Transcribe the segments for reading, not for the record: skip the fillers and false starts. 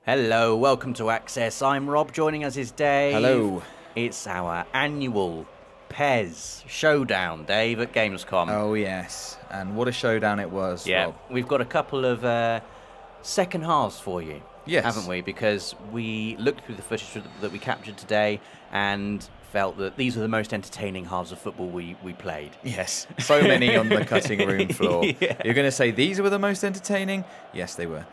Hello, welcome to Access. I'm Rob, joining us is Dave. Hello. It's our annual PES showdown, Dave, at Gamescom. Oh, yes. And what a showdown it was, Yeah, Rob. we've got a couple of second halves for you, Yes. haven't we? Because we looked through the footage that we captured today and felt that these were the most entertaining halves of football we played. Yes. So many on the cutting room floor. Yeah. You're going to say these were the most entertaining? Yes, they were.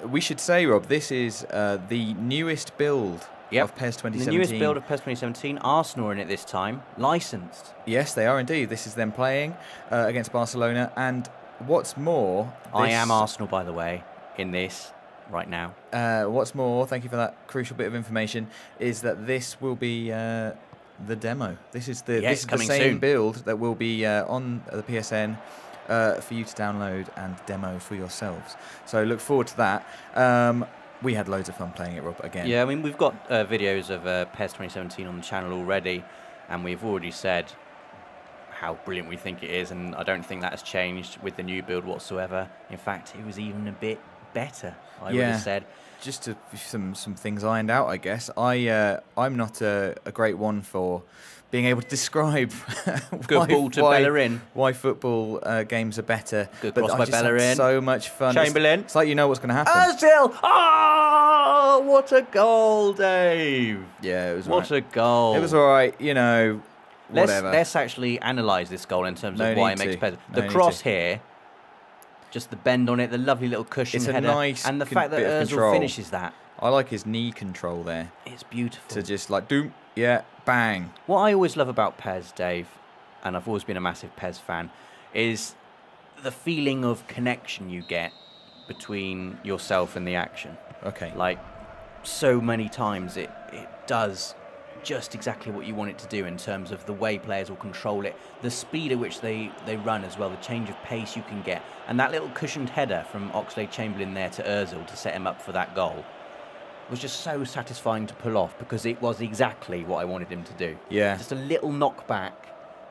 We should say, Rob, this is the newest build of PES 2017. The newest build of PES 2017. Arsenal are in it this time, licensed. Yes, they are indeed. This is them playing against Barcelona. And what's more... I am Arsenal, by the way, in this right now. What's more, thank you for that crucial bit of information, is that this will be the demo. This is the same soon. build that will be on the PSN for you to download and demo for yourselves. So look forward to that. We had loads of fun playing it, Rob, again. Yeah, I mean, we've got videos of PES 2017 on the channel already, and we've already said how brilliant we think it is, and I don't think that has changed with the new build whatsoever. In fact, it was even a bit better, I would have said. Just to, some things ironed out, I guess. I'm not a great one for being able to describe Good ball to Bellerin. Why football games are better. Good but cross I by just had Bellerin. so much fun. Chamberlain. It's like you know what's going to happen. Ozil! Oh, what a goal, Dave! Yeah, it was What right. a goal! It was all right, you know. Whatever. Let's actually analyse this goal in terms No of why it need makes to. PES. No The need cross to. here, just the bend on it, the lovely little cushion It's a header, nice and the fact that bit of Ozil control. finishes that. I like his knee control there. It's beautiful. To just like, doom, yeah, bang. What I always love about PES, Dave, and I've always been a massive PES fan, is the feeling of connection you get between yourself and the action. Okay. Like, so many times it does just exactly what you want it to do in terms of the way players will control it, the speed at which they run as well, the change of pace you can get, and that little cushioned header from Oxlade-Chamberlain there to Ozil to set him up for that goal was just so satisfying to pull off because it was exactly what I wanted him to do. Yeah. Just a little knockback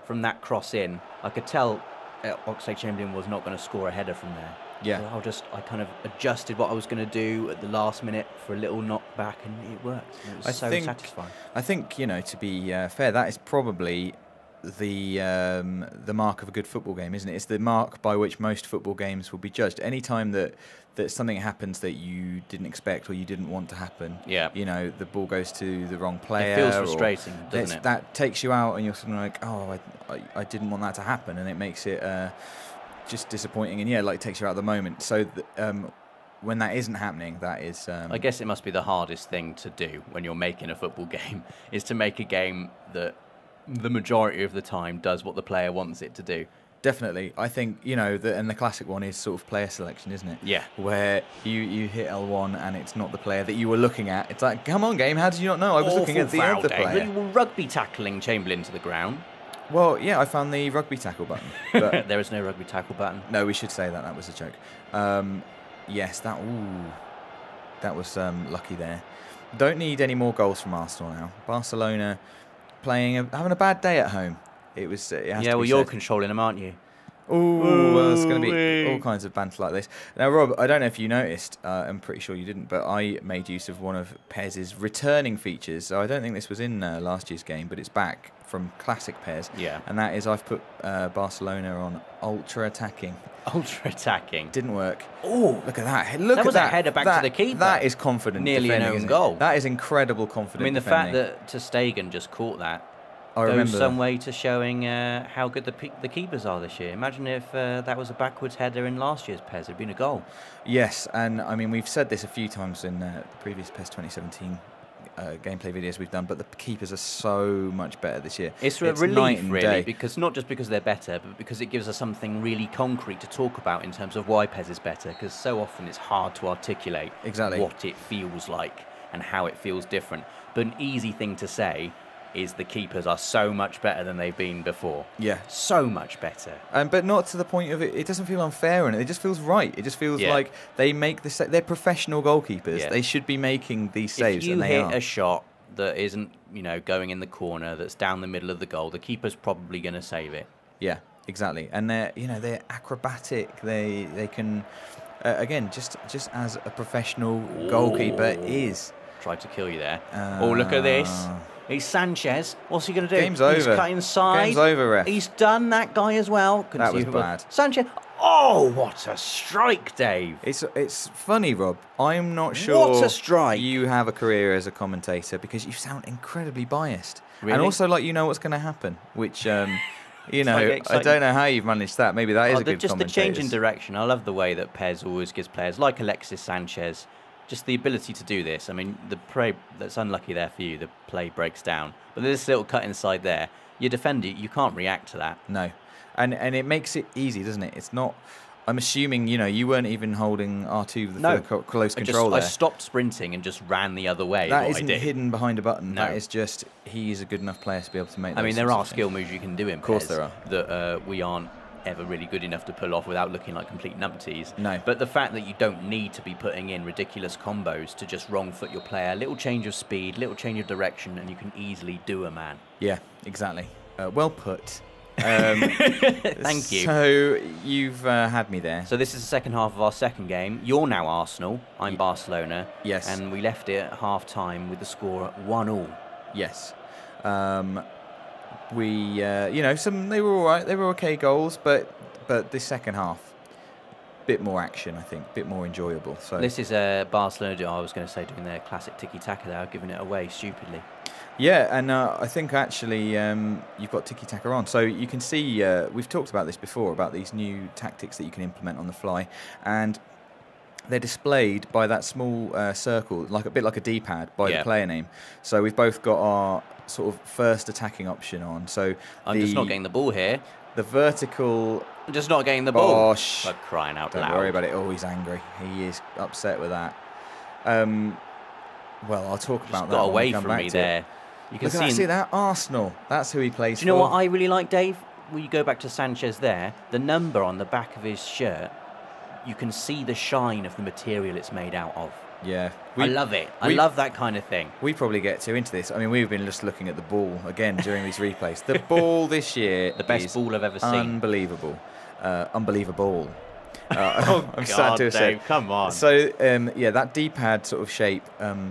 from that cross in. I could tell Oxlade-Chamberlain was not going to score a header from there. Yeah. So I kind of adjusted what I was going to do at the last minute for a little knockback, and it worked. It was so satisfying. I think, you know, to be fair, that is probably the mark of a good football game, isn't it? It's the mark by which most football games will be judged. Any time that something happens that you didn't expect or you didn't want to happen, you know, the ball goes to the wrong player. It feels frustrating, doesn't it? That takes you out, and you're sort of like, oh, I didn't want that to happen, and it makes it just disappointing, and like takes you out of the moment. So when that isn't happening, that is... I guess it must be the hardest thing to do when you're making a football game, is to make a game that the majority of the time does what the player wants it to do. Definitely. I think, you know, and the classic one is sort of player selection, isn't it? Yeah. Where you hit L1 and it's not the player that you were looking at. It's like, come on, game, how did you not know? I was looking at the other player. You were rugby tackling Chamberlain to the ground. Well, yeah, I found the rugby tackle button. But there is no rugby tackle button. No, we should say that was a joke. Yes, that was lucky there. Don't need any more goals from Arsenal now. Barcelona having a bad day at home. It was. It has to be you're said. controlling them, aren't you? Ooh, well, it's going to be all kinds of banter like this. Now, Rob, I don't know if you noticed, I'm pretty sure you didn't, but I made use of one of PES's returning features. So I don't think this was in last year's game, but it's back from classic PES. Yeah. And that is I've put Barcelona on ultra attacking. Ultra attacking. Didn't work. Oh, look at that. Look that at was that. a header back to the keeper. That is confident Nearly defending, an own isn't goal. It? That is incredible confident I mean, the defending. fact that ter Stegen just caught that I goes remember some way to showing how good the keepers are this year. Imagine if that was a backwards header in last year's PES. It'd been a goal. Yes, and I mean, we've said this a few times in the previous PES 2017 gameplay videos we've done, but the keepers are so much better this year. It's a relief, really, because not just because they're better, but because it gives us something really concrete to talk about in terms of why PES is better, because so often it's hard to articulate what it feels like and how it feels different. But an easy thing to say is the keepers are so much better than they've been before. Yeah. So much better. But not to the point of it doesn't feel unfair, and it just feels right. It just feels like they make they're professional goalkeepers. Yeah. They should be making these saves, if you and they hit are. a shot that isn't, going in the corner, that's down the middle of the goal, the keeper's probably going to save it. Yeah, exactly. And they're acrobatic. They can again, just as a professional goalkeeper is. Tried to kill you there. Oh, look at this. It's Sanchez. What's he going to do? Game's over. He's cut inside. Game's over, ref. He's done that guy as well. That was bad. Sanchez. Oh, what a strike, Dave. It's funny, Rob. I'm not sure What a strike. you have a career as a commentator because you sound incredibly biased. Really? And also like you know what's going to happen, which, you know, Exciting. I don't know how you've managed that. Maybe that is a good Just commentator. the change in direction. I love the way that PES always gives players like Alexis Sanchez just the ability to do this. I mean, the play that's unlucky there for you, the play breaks down. But there's this little cut inside there. You defend it, you can't react to that. No. And it makes it easy, doesn't it? It's not... I'm assuming, you know, you weren't even holding R2 for the close control there. I stopped sprinting and just ran the other way. That isn't hidden behind a button. No. That is just, he's a good enough player to be able to make those. I mean, there are skill moves you can do in PES. Of course there are. That we aren't ever really good enough to pull off without looking like complete numpties. No. But the fact that you don't need to be putting in ridiculous combos to just wrong foot your player, little change of speed, little change of direction, and you can easily do a man. Yeah, exactly. Well put. Thank you. So you've had me there. So this is the second half of our second game. You're now Arsenal. I'm Barcelona. Yes. And we left it at half-time with the score at 1-1. Yes. You know, they were all right. They were okay goals, but this second half, bit more action, I think, bit more enjoyable. So this is Barcelona. I was going to say doing their classic tiki-taka there, giving it away stupidly. Yeah, and I think actually you've got tiki-taka on. So you can see, we've talked about this before, about these new tactics that you can implement on the fly. And they're displayed by that small circle, like a bit like a D-pad, by the player name. So we've both got our sort of first attacking option on. So I'm just not getting the ball here. The vertical... I'm just not getting the ball. Gosh. I'm crying out loud. Don't worry about it. Oh, he's angry. He is upset with that. Well, I'll talk about that. Got when away we come from back me to it. there. You can see that Arsenal. That's who he plays for. Do you know what I really like, Dave? When you go back to Sanchez there, the number on the back of his shirt, you can see the shine of the material it's made out of. Yeah. I love it. I love that kind of thing. We probably get too into this. I mean, we've been just looking at the ball again during these replays. The ball this year the best ball I've ever seen. Unbelievable. Unbelievable. I'm sad to have said. Dave, come on. So, yeah, that D-pad sort of shape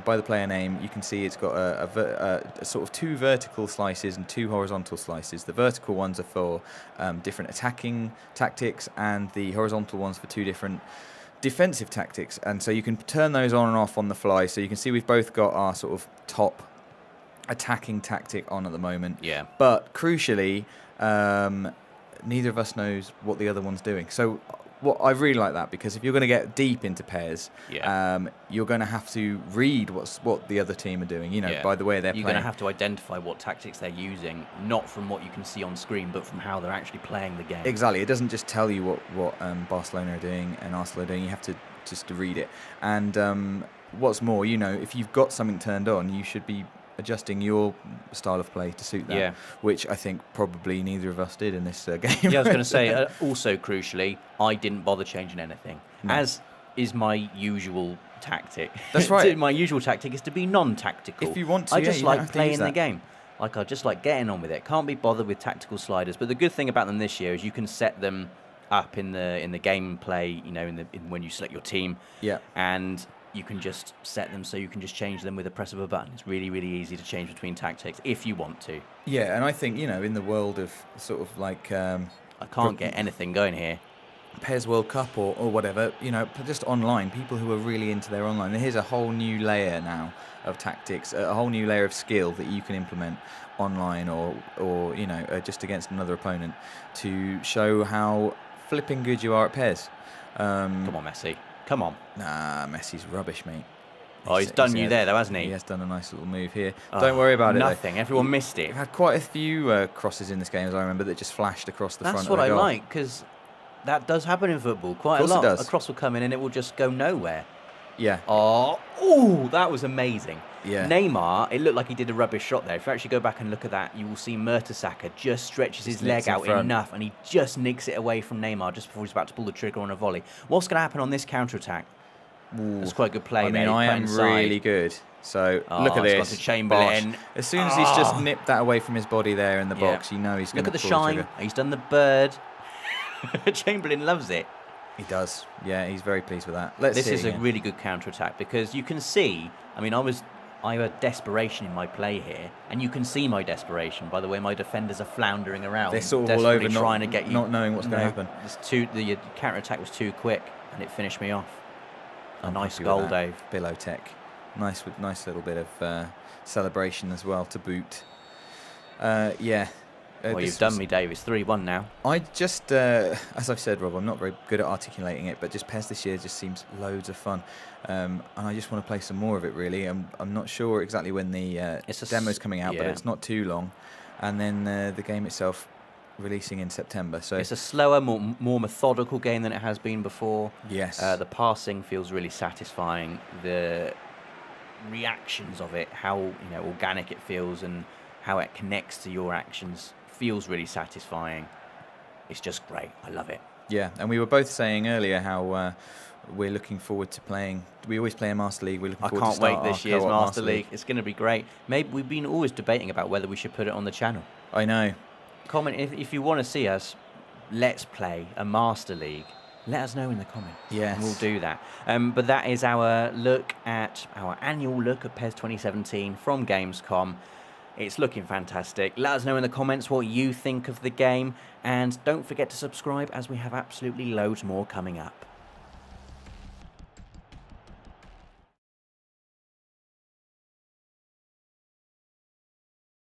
by the player name, you can see it's got a sort of two vertical slices and two horizontal slices. The vertical ones are for different attacking tactics, and the horizontal ones for two different defensive tactics. And so you can turn those on and off on the fly. So you can see we've both got our sort of top attacking tactic on at the moment. Yeah. But crucially, neither of us knows what the other one's doing. So I really like that, because if you're going to get deep into PES, you're going to have to read what the other team are doing, you know, by the way they're playing. You're going to have to identify what tactics they're using, not from what you can see on screen, but from how they're actually playing the game. Exactly. It doesn't just tell you what Barcelona are doing and Arsenal are doing. You have to just to read it. And what's more, you know, if you've got something turned on, you should be adjusting your style of play to suit that, which I think probably neither of us did in this game. Yeah, I was going to say, also crucially, I didn't bother changing anything, as is my usual tactic. That's right. My usual tactic is to be non-tactical. If you want to, I just you like don't have to playing use the that. game. Like, I just like getting on with it. Can't be bothered with tactical sliders. But the good thing about them this year is you can set them up in the gameplay, you know, when you select your team. Yeah. And you can just set them so you can just change them with a press of a button. It's really, really easy to change between tactics if you want to. Yeah, and I think, you know, in the world of sort of like... I can't get anything going here. PES World Cup or whatever, you know, just online, people who are really into their online. And here's a whole new layer now of tactics, a whole new layer of skill that you can implement online or you know, just against another opponent to show how flipping good you are at PES. Come on, Messi. Come on. Nah, Messi's rubbish, mate. He's done you there, though, hasn't he? He has done a nice little move here. Don't worry about it. Nothing. Everyone missed it. We've had quite a few crosses in this game, as I remember, that just flashed across the front of the goal. That's what I like, because that does happen in football quite a lot. It does. A cross will come in and it will just go nowhere. Yeah. Oh, that was amazing. Yeah. Neymar, it looked like he did a rubbish shot there. If you actually go back and look at that, you will see Mertesacker just stretches his leg out enough and he just nicks it away from Neymar just before he's about to pull the trigger on a volley. What's going to happen on this counter-attack? That's quite a good play. I mean, I am really good. So look at this. Got to Chamberlain. Bosh. As soon as he's just nipped that away from his body there in the box, you know he's going to pull the trigger. Look at the shine. He's done the bird. Chamberlain loves it. He does. Yeah, he's very pleased with that. Let's This see it is a again. really good counter-attack because you can see, I mean, I had desperation in my play here, and you can see my desperation by the way my defenders are floundering around. They're sort of all desperately over, trying to get you. not knowing what's going to happen. The counter-attack was too quick, and it finished me off. A I'm nice happy with goal, that. Dave. Below tech. Nice little bit of celebration as well to boot. Yeah. Well, this you've done was- me, Dave. It's 3-1 now. I just, as I've said, Rob, I'm not very good at articulating it, but just PES this year just seems loads of fun. And I just want to play some more of it, really. I'm not sure exactly when the demo's coming out, but yeah. it's not too long. And then the game itself releasing in September. So It's a slower, more methodical game than it has been before. yes. The passing feels really satisfying. The reactions of it, how organic it feels, and how it connects to your actions feels really satisfying. It's just great. I love it. Yeah, and we were both saying earlier how we're looking forward to playing. We always play a Master League. We're looking I forward to can't start wait this our year's co-op Master League. It's going to be great. Maybe we've been always debating about whether we should put it on the channel. I know. Comment if you want to see us. Let's play a Master League. Let us know in the comments. Yes. And we'll do that. But that is our annual look at PES 2017 from Gamescom. It's looking fantastic. Let us know in the comments what you think of the game. And don't forget to subscribe as we have absolutely loads more coming up.